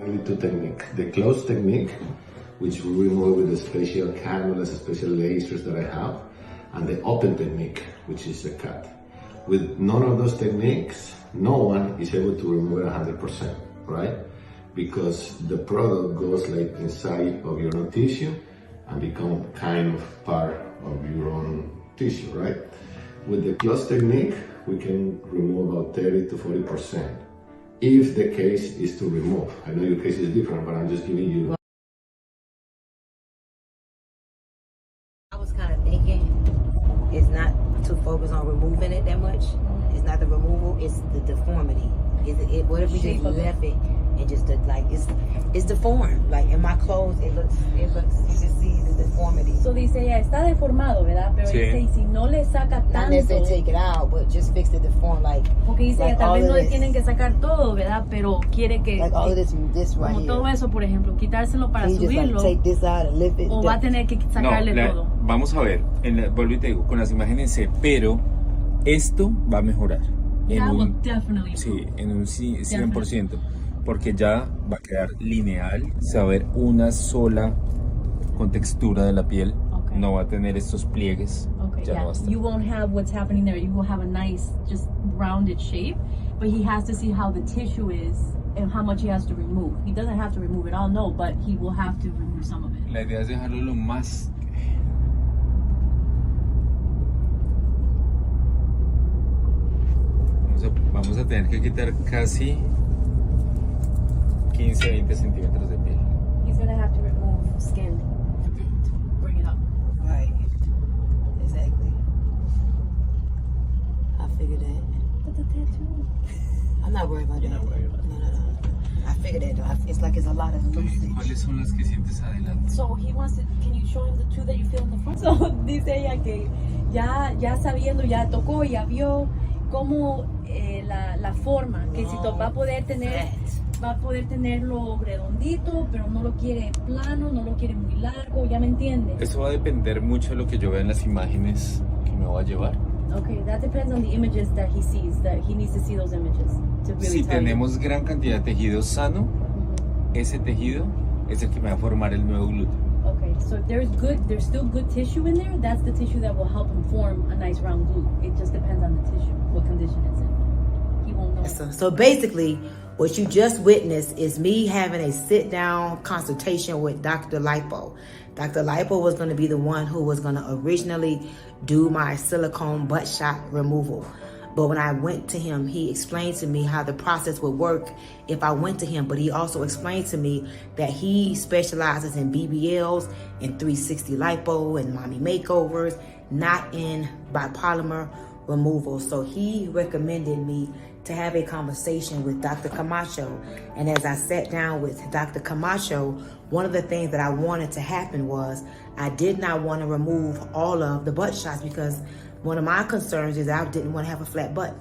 Mainly two techniques. The close technique, which we remove with the special cannulas, special lasers that I have, and the open technique, which is a cut. With none of those techniques, no one is able to remove it 100%, right? Because the product goes like inside of your own tissue and become kind of part of your own tissue, right? With the close technique, we can remove about 30 to 40%. If the case is to remove. I know your case is different, but I'm just giving you. I was kind of thinking it's not to focus on removing it that much. It's not the removal, it's the deformity. What if we just left it and just like it's deformed? Like in my clothes, it looks. You can see the deformity. So dice ella, está deformado, ¿verdad? Pero Sí. dice, y si no le saca Not tanto, necessarily take it out, but just fix the deform. Like porque dice like ella, tal vez all no of le this. tienen que sacar todo, ¿verdad? Pero quiere que, Like all of this right como here. todo eso, por ejemplo, quitárselo para Can you just like subirlo, take this out and lift it? o va a tener que sacarle todo. Vamos a ver, vuelvo y te digo, con las imágenes C, pero esto va a mejorar. That will definitely Sí, improve. en un 100%, porque ya va a quedar lineal, se va a ver una sola con textura de la piel, Okay. no va a tener estos pliegues, Okay, ya no yeah. va a estar. You won't have what's happening there. You will have a nice, just rounded shape. But he has to see how the tissue is and how much he has to remove. He doesn't have to remove it all, no, but he will have to remove some of it. La idea es dejarlo lo más... Vamos a tener que quitar casi 15-20 centímetros de piel. He's gonna have to remove skin to bring it up. Right. Exactly. I figured that. But the tattoo. I'm not worried about that. not worried about No. I figured that though. It's like it's a lot of loosage. ¿Cuáles son las que sientes adelante? So he wants to, can you show him the two that you feel in the front? So dice ella que ya sabiendo, ya tocó, ya vio cómo la forma, que si va a poder tenerlo redondito, pero no lo quiere plano, no lo quiere muy largo, ¿ya me entiende? Eso va a depender mucho de lo que yo vea en las imágenes que me va a llevar. Okay, that depends on the images that he sees, that he needs to see those images to really Si tell tenemos gran cantidad de tejido sano, ese tejido es el que me va a formar el nuevo glúteo. you. Okay, so if there's still good tissue in there, that's the tissue that will help him form a nice round glute. It just depends on the tissue, what condition it's in. He won't know. So basically, what you just witnessed is me having a sit-down consultation with Dr. Lipo. Dr. Lipo was going to be the one who was going to originally do my silicone butt shot removal. But when I went to him, he explained to me how the process would work if I went to him. But he also explained to me that he specializes in BBLs and 360 lipo and mommy makeovers, not in biopolymer removal. So he recommended me to have a conversation with Dr. Camacho. And as I sat down with Dr. Camacho, one of the things that I wanted to happen was I did not want to remove all of the butt shots because one of my concerns is I didn't want to have a flat butt.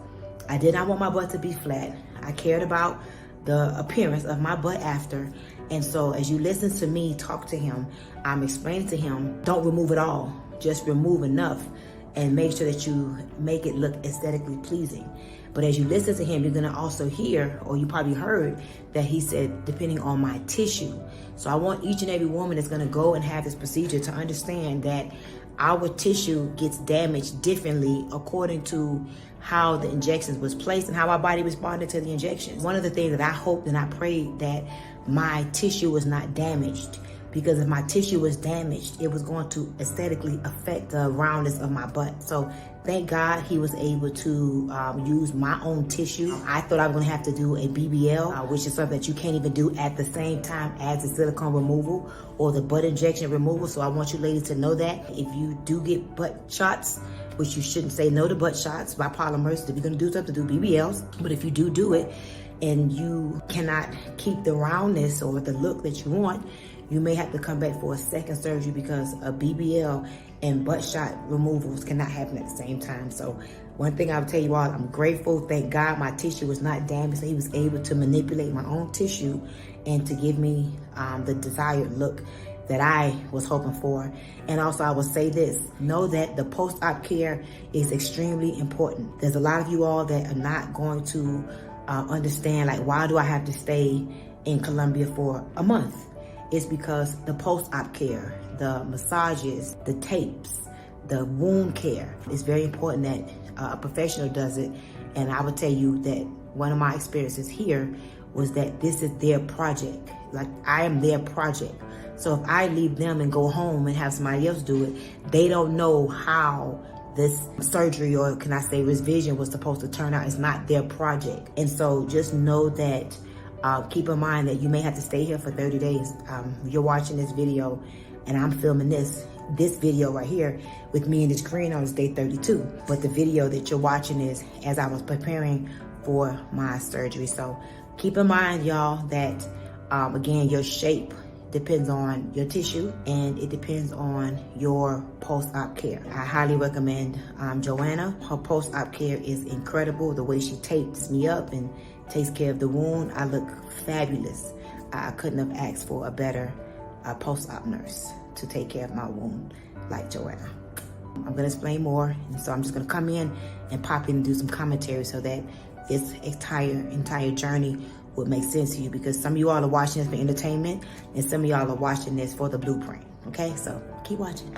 I did not want my butt to be flat. I cared about the appearance of my butt after. And so as you listen to me talk to him, I'm explaining to him, don't remove it all, just remove enough and make sure that you make it look aesthetically pleasing. But as you listen to him, you're gonna also hear, or you probably heard, that he said, depending on my tissue. So I want each and every woman that's gonna go and have this procedure to understand that our tissue gets damaged differently according to how the injections was placed and how our body responded to the injections. One of the things that I hoped and I prayed that my tissue was not damaged, because if my tissue was damaged, it was going to aesthetically affect the roundness of my butt. So thank God he was able to use my own tissue. I thought I was gonna have to do a BBL, which is something that you can't even do at the same time as the silicone removal or the butt injection removal. So I want you ladies to know that if you do get butt shots, which you shouldn't say no to butt shots by polymers, if you're gonna do something, do BBLs. But if you do it and you cannot keep the roundness or the look that you want, you may have to come back for a second surgery because a BBL and butt shot removals cannot happen at the same time. So one thing I'll tell you all, I'm grateful. Thank God my tissue was not damaged. He was able to manipulate my own tissue and to give me the desired look that I was hoping for. And also I will say this, know that the post-op care is extremely important. There's a lot of you all that are not going to understand, like, why do I have to stay in Colombia for a month? It's because the post-op care, the massages, the tapes, the wound care, it's very important that a professional does it. And I would tell you that one of my experiences here was that this is their project. Like, I am their project. So if I leave them and go home and have somebody else do it, they don't know how this surgery, or can I say revision, was supposed to turn out. It's not their project. And so just know that, keep in mind that you may have to stay here for 30 days. You're watching this video and I'm filming this video right here with me and this green on, is day 32. But the video that you're watching is as I was preparing for my surgery. So keep in mind, y'all, that again, your shape depends on your tissue and it depends on your post-op care. I highly recommend Joanna. Her post-op care is incredible. The way she tapes me up and takes care of the wound, I look fabulous. I couldn't have asked for a better post-op nurse to take care of my wound like Joanna. I'm gonna explain more, and so I'm just gonna come in and pop in and do some commentary so that this entire journey would make sense to you, because some of you all are watching this for entertainment and some of y'all are watching this for the blueprint. Okay, so keep watching.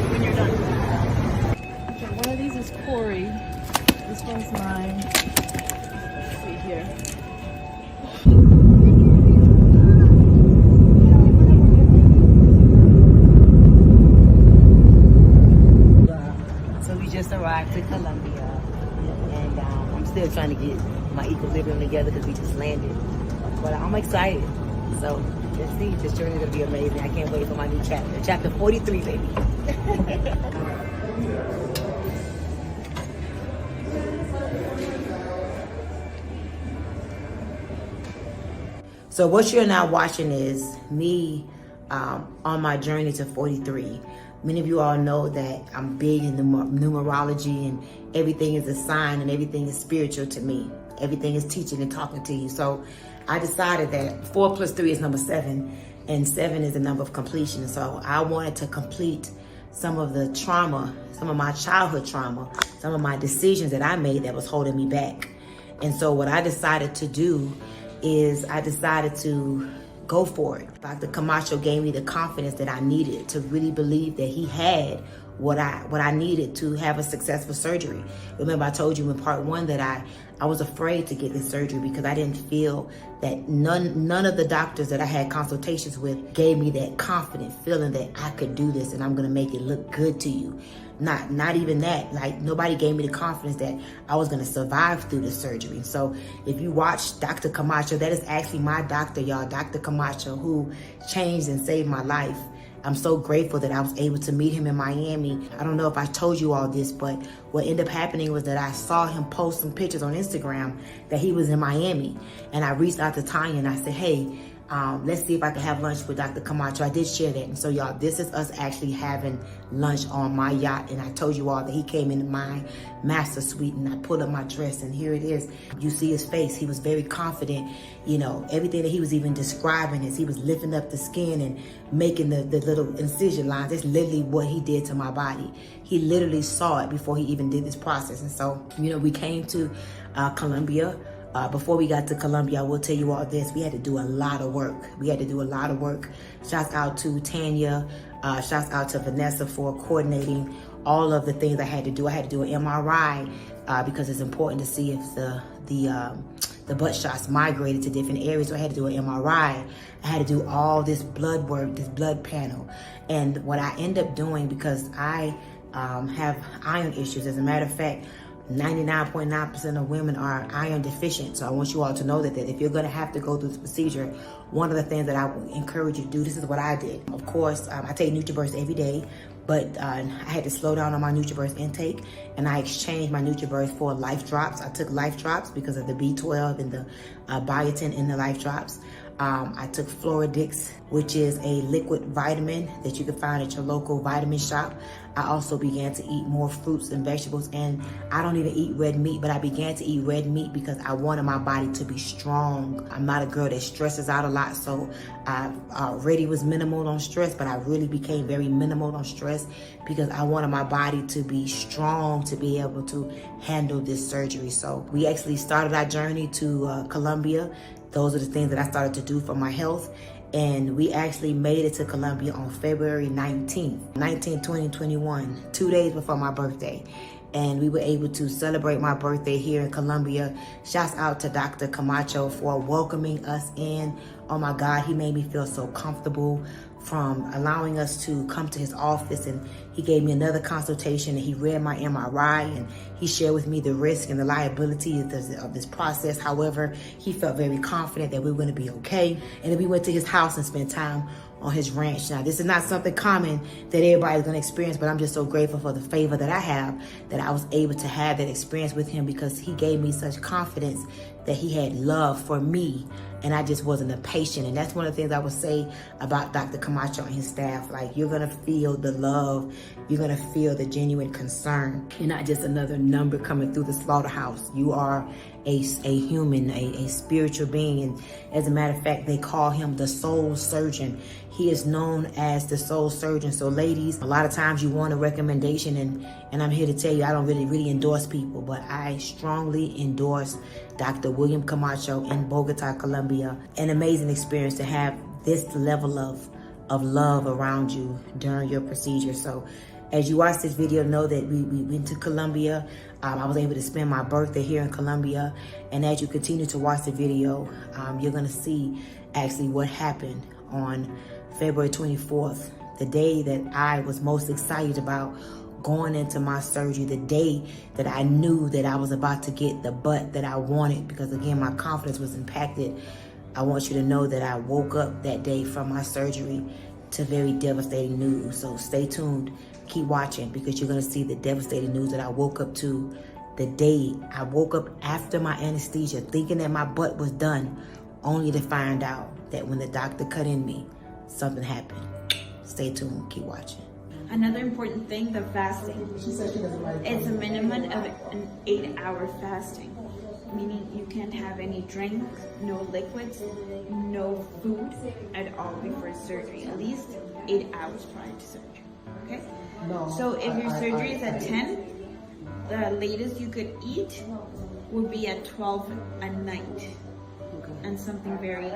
When you're done. Okay, one of these is Corey. This one's mine. Let's see here. So we just arrived to Colombia, and I'm still trying to get my equilibrium together because we just landed. But I'm excited. So let's see. This journey is gonna be amazing. I can't wait for my new chapter. Chapter 43, baby. So what you're now watching is me on my journey to 43. Many of you all know that I'm big in numerology, and everything is a sign and everything is spiritual to me. Everything is teaching and talking to you. So I decided that 4 + 3 is number 7, and 7 is the number of completion. So I wanted to complete some of the trauma, some of my childhood trauma, some of my decisions that I made that was holding me back. And so what I decided to do is I decided to go for it. Dr. Camacho gave me the confidence that I needed to really believe that he had what I needed to have a successful surgery. Remember, I told you in part 1 that I was afraid to get this surgery because I didn't feel that none of the doctors that I had consultations with gave me that confident feeling that I could do this and I'm gonna make it look good to you. Not even that. Like, nobody gave me the confidence that I was gonna survive through the surgery. So if you watch Dr. Camacho, that is actually my doctor, y'all, Dr. Camacho, who changed and saved my life. I'm so grateful that I was able to meet him in Miami. I don't know if I told you all this, but what ended up happening was that I saw him post some pictures on Instagram that he was in Miami. And I reached out to Tanya and I said, hey, let's see if I can have lunch with Dr. Camacho. I did share that. And so, y'all, this is us actually having lunch on my yacht. And I told you all that he came into my master suite and I pulled up my dress and here it is. You see his face. He was very confident. You know, everything that he was even describing as he was lifting up the skin and making the little incision lines. That's literally what he did to my body. He literally saw it before he even did this process. And so, you know, we came to Colombia. Before we got to Colombia, I will tell you all this. We had to do a lot of work. Shouts out to Tanya. Shouts out to Vanessa for coordinating all of the things I had to do. I had to do an MRI because it's important to see if the butt shots migrated to different areas. So I had to do an MRI. I had to do all this blood work, this blood panel. And what I end up doing, because I have iron issues, as a matter of fact, 99.9% of women are iron deficient. So I want you all to know that if you're going to have to go through this procedure, one of the things that I would encourage you to do, this is what I did. Of course, I take NutriBurst every day, but I had to slow down on my NutriBurst intake, and I exchanged my NutriBurst for Life Drops. I took Life Drops because of the B12 and the biotin in the Life Drops. I took Floridix, which is a liquid vitamin that you can find at your local vitamin shop. I also began to eat more fruits and vegetables, and I don't even eat red meat, but I began to eat red meat because I wanted my body to be strong. I'm not a girl that stresses out a lot, so I already was minimal on stress, but I really became very minimal on stress because I wanted my body to be strong to be able to handle this surgery. So we actually started our journey to Colombia. Those are the things that I started to do for my health. And we actually made it to Colombia on February 19th, 2021, 2 days before my birthday. And we were able to celebrate my birthday here in Colombia. Shouts out to Dr. Camacho for welcoming us in. Oh my God, he made me feel so comfortable, from allowing us to come to his office, and he gave me another consultation, and he read my MRI, and he shared with me the risk and the liability of this process. However, he felt very confident that we were going to be okay. And then we went to his house and spent time on his ranch. Now, this is not something common that everybody's going to experience, but I'm just so grateful for the favor that I have, that I was able to have that experience with him, because he gave me such confidence that he had love for me, and I just wasn't a patient. And that's one of the things I would say about Dr. Camacho and his staff. Like, you're gonna feel the love, you're gonna feel the genuine concern. You're not just another number coming through the slaughterhouse. You are a human, a spiritual being. And as a matter of fact, they call him the soul surgeon. He is known as the soul surgeon. So ladies, a lot of times you want a recommendation, and I'm here to tell you, I don't really endorse people, but I strongly endorse Dr. William Camacho in Bogota, Colombia. An amazing experience to have this level of love around you during your procedure. So as you watch this video, know that we went to Colombia. I was able to spend my birthday here in Colombia. And as you continue to watch the video, you're gonna see actually what happened on February 24th, the day that I was most excited about going into my surgery, the day that I knew that I was about to get the butt that I wanted, because again, my confidence was impacted. I want you to know that I woke up that day from my surgery to very devastating news. So stay tuned, keep watching, because you're gonna see the devastating news that I woke up to the day I woke up after my anesthesia, thinking that my butt was done, only to find out that when the doctor cut in me, something happened. Stay tuned, keep watching. Another important thing, the fasting. It's a minimum of an 8-hour fasting, meaning you can't have any drink, no liquids, no food at all before surgery, at least 8 hours prior to surgery, okay? So if your surgery is at 10, the latest you could eat would be at 12 at night, and something very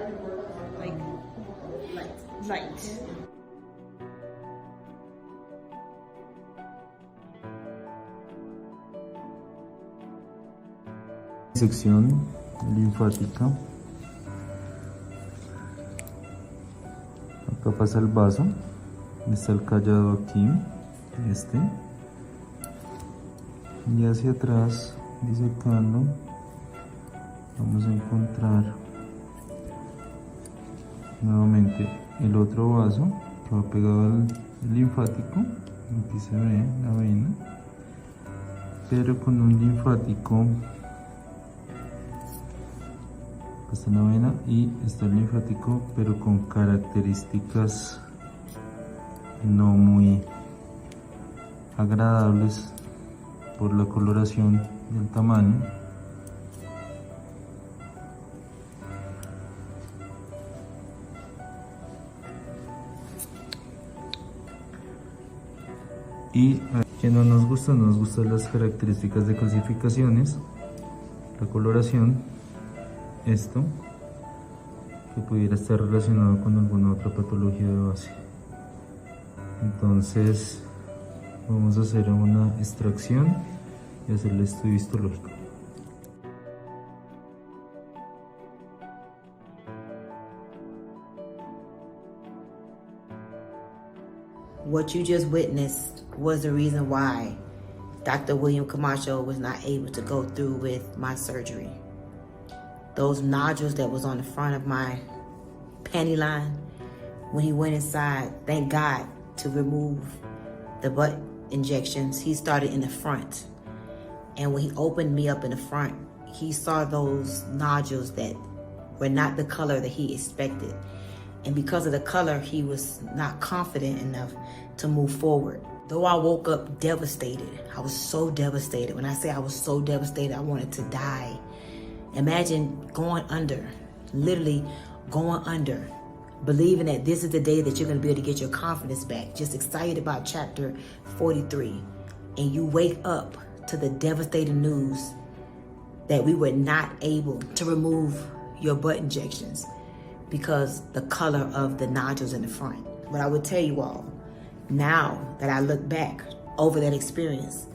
light. Sección linfática. Acá pasa el vaso, está el callado aquí, y hacia atrás, disecando, vamos a encontrar nuevamente el otro vaso que va pegado al linfático. Aquí se ve la vena, pero con un linfático. Está la vena y está el linfático, pero con características no muy agradables por la coloración y el tamaño. Y que no nos gustan las características de calcificaciones, la coloración. Esto que pudiera estar relacionado con alguna otra patología de base. Entonces vamos a hacer una extracción y hacer el estudio histológico. What you just witnessed was the reason why Dr. William Camacho was not able to go through with my surgery. Those nodules that was on the front of my panty line, when he went inside, thank God, to remove the butt injections, he started in the front. And when he opened me up in the front, he saw those nodules that were not the color that he expected. And because of the color, he was not confident enough to move forward. Though I woke up devastated, I was so devastated. When I say I was so devastated, I wanted to die. Imagine going under, literally going under, believing that this is the day that you're going to be able to get your confidence back, just excited about chapter 43. And you wake up to the devastating news that we were not able to remove your butt injections because the color of the nodules in the front. But I would tell you all, now that I look back over that experience,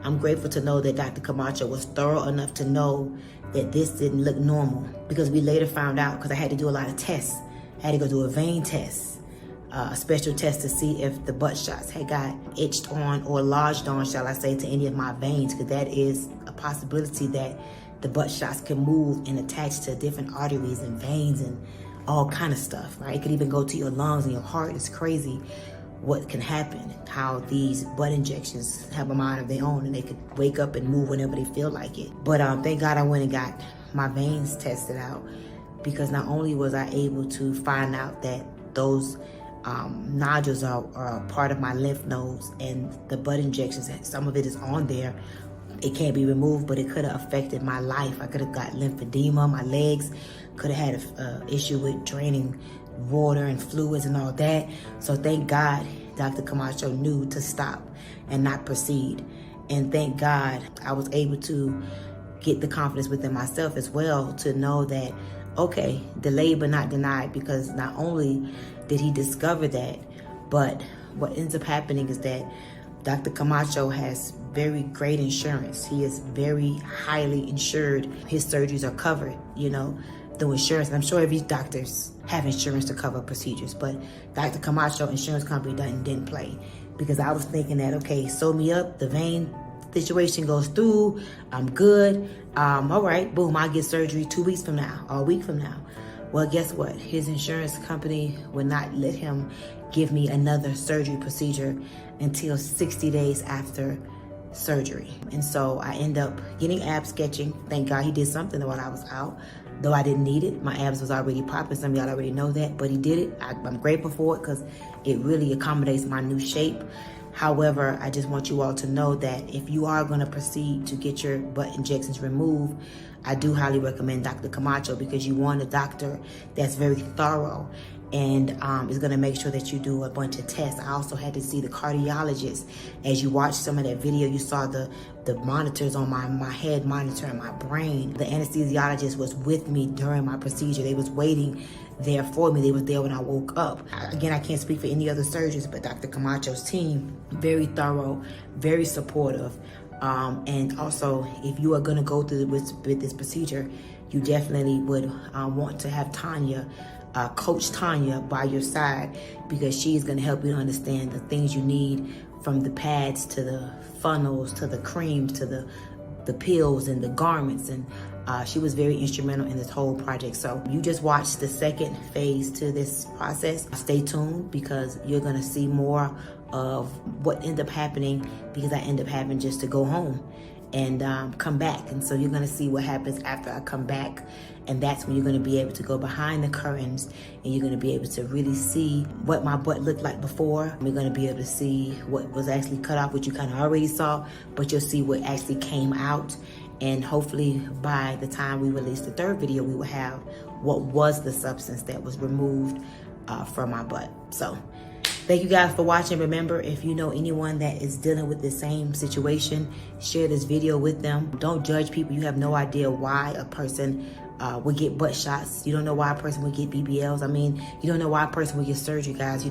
I'm grateful to know that Dr. Camacho was thorough enough to know that this didn't look normal, because we later found out, because I had to do a lot of tests. I had to go do a vein test, a special test to see if the butt shots had got itched on or lodged on, shall I say, to any of my veins, because that is a possibility that the butt shots can move and attach to different arteries and veins and all kind of stuff, right? It could even go to your lungs and your heart. It's crazy what can happen, how these butt injections have a mind of their own and they could wake up and move whenever they feel like it. But thank God I went and got my veins tested out, because not only was I able to find out that those nodules are a part of my lymph nodes, and the butt injections, some of it is on there, it can't be removed, but it could have affected my life. I could have got lymphedema, my legs could have had an issue with draining water and fluids and all that. So thank God Dr. Camacho knew to stop and not proceed. And thank God I was able to get the confidence within myself as well to know that, okay, delayed but not denied, because not only did he discover that, but what ends up happening is that Dr. Camacho has very great insurance. He is very highly insured. His surgeries are covered, through insurance. And I'm sure every doctors have insurance to cover procedures, but Dr. Camacho insurance company didn't play, because I was thinking that, okay, sew me up, the vein situation goes through, I'm good. All right, boom, I'll get surgery 2 weeks from now or a week from now. Well, guess what? His insurance company would not let him give me another surgery procedure until 60 days after surgery. And so I end up getting ab sketching. Thank God he did something while I was out, though I didn't need it. My abs was already popping. Some of y'all already know that, but he did it. I'm grateful for it because it really accommodates my new shape. However, I just want you all to know that if you are going to proceed to get your butt injections removed, I do highly recommend Dr. Camacho, because you want a doctor that's very thorough and is going to make sure that you do a bunch of tests. I also had to see the cardiologist. As you watched some of that video, you saw the monitors on my head monitoring my brain. The anesthesiologist was with me during my procedure. They was waiting there for me. They was there when I woke up. Again, I can't speak for any other surgeons, but Dr. Camacho's team, very thorough, very supportive. And also, if you are going to go through with this procedure, you definitely would want to have Tanya, Coach Tanya, by your side, because she's going to help you to understand the things you need, from the pads to the funnels to the creams to the pills and the garments. And she was very instrumental in this whole project. So you just watched the second phase to this process. Stay tuned, because you're going to see more of what ended up happening, because I ended up having just to go home and come back. And so you're going to see what happens after I come back. And that's when you're going to be able to go behind the curtains, and you're going to be able to really see what my butt looked like before. You're going to be able to see what was actually cut off, which you kind of already saw, but you'll see what actually came out. And hopefully by the time we release the third video, we will have what was the substance that was removed from my butt. So thank you guys for watching. Remember, if you know anyone that is dealing with the same situation, share this video with them. Don't judge people. You have no idea why a person would get butt shots. You don't know why a person would get BBLs. I mean, you don't know why a person would get surgery, guys.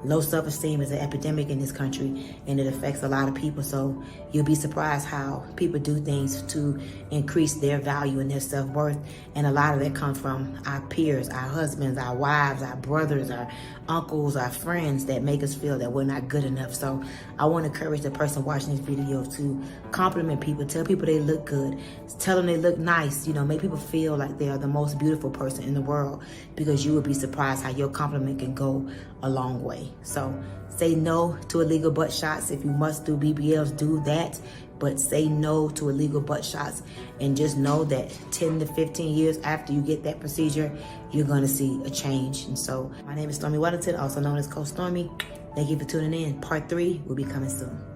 Low self-esteem is an epidemic in this country, and it affects a lot of people. So you'll be surprised how people do things to increase their value and their self-worth. And a lot of that comes from our peers, our husbands, our wives, our brothers, our uncles, our friends, that make us feel that we're not good enough. So I want to encourage the person watching this video to compliment people, tell people they look good, tell them they look nice, make people feel like they are the most beautiful person in the world, because you would be surprised how your compliment can go a long way. So say no to illegal butt shots. If you must do BBLs, do that. but say no to illegal butt shots. And just know that 10 to 15 years after you get that procedure, you're gonna see a change. And so my name is Stormy Wellington, also known as Coach Stormy. Thank you for tuning in. Part 3 will be coming soon.